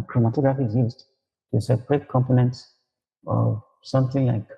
chromatography is used to separate components of something like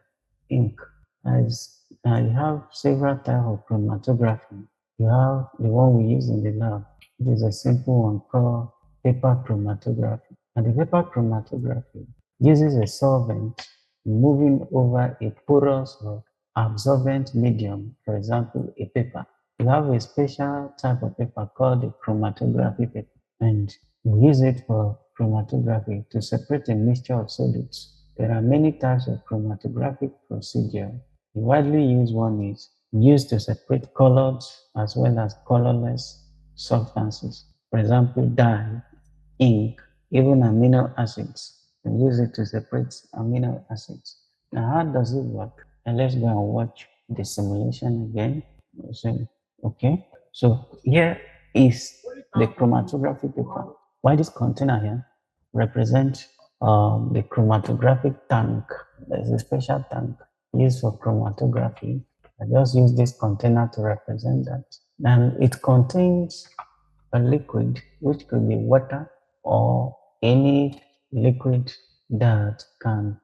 ink. As you have several types of chromatography. You have the one we use in the lab. It is a simple one called paper chromatography. And the paper chromatography uses a solvent moving over a porous or absorbent medium, for example, a paper. You have a special type of paper called the chromatography paper, and we use it for chromatography to separate a mixture of solutes. There are many types of chromatographic procedure. The widely used one is used to separate colored as well as colorless substances. For example, dye, ink, even amino acids. We use it to separate amino acids. Now, how does it work? And let's go and watch the simulation again. So, okay, so here is the chromatography paper. Why this container here represents the chromatographic tank. There's a special tank used for chromatography. I just use this container to represent that. And it contains a liquid, which could be water or any liquid that can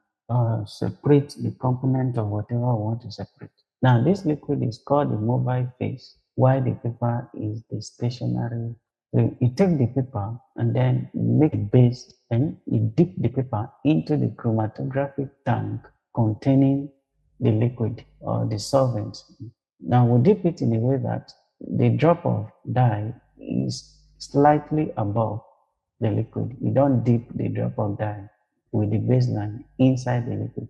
separate the component of whatever I want to separate. Now, this liquid is called the mobile phase, while the paper is the stationary. So you take the paper and then you make a base, and you dip the paper into the chromatographic tank containing the liquid or the solvent. Now we dip it in a way that the drop of dye is slightly above the liquid. You don't dip the drop of dye with the baseline inside the liquid.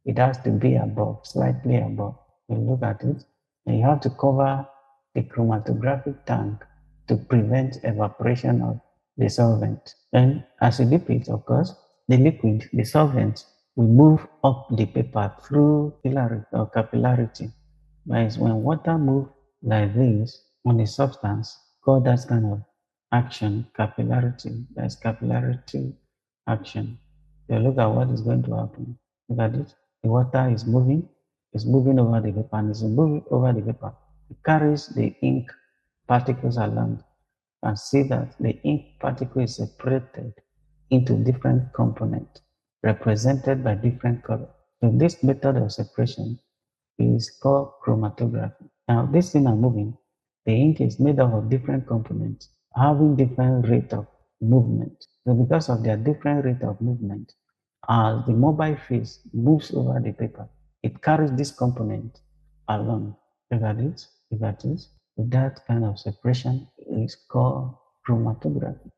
It has to be above, slightly above. You look at it, and you have to cover the chromatographic tank to prevent evaporation of the solvent. Then, as you dip it, of course, the liquid, the solvent, will move up the paper through capillarity. Whereas when water moves like this on a substance, called that kind of action capillarity. That's capillarity action. So look at what is going to happen. Look at it. The water is moving. It's moving over the paper, and it's moving over the paper. It carries the ink particles along, and see that the ink particle is separated into different components represented by different colors. So this method of separation is called chromatography. Now, this thing I'm moving, the ink is made up of different components having different rate of movement. So because of their different rate of movement, as the mobile phase moves over the paper, it carries this component along. Look at it, look at it. That kind of separation is called chromatography.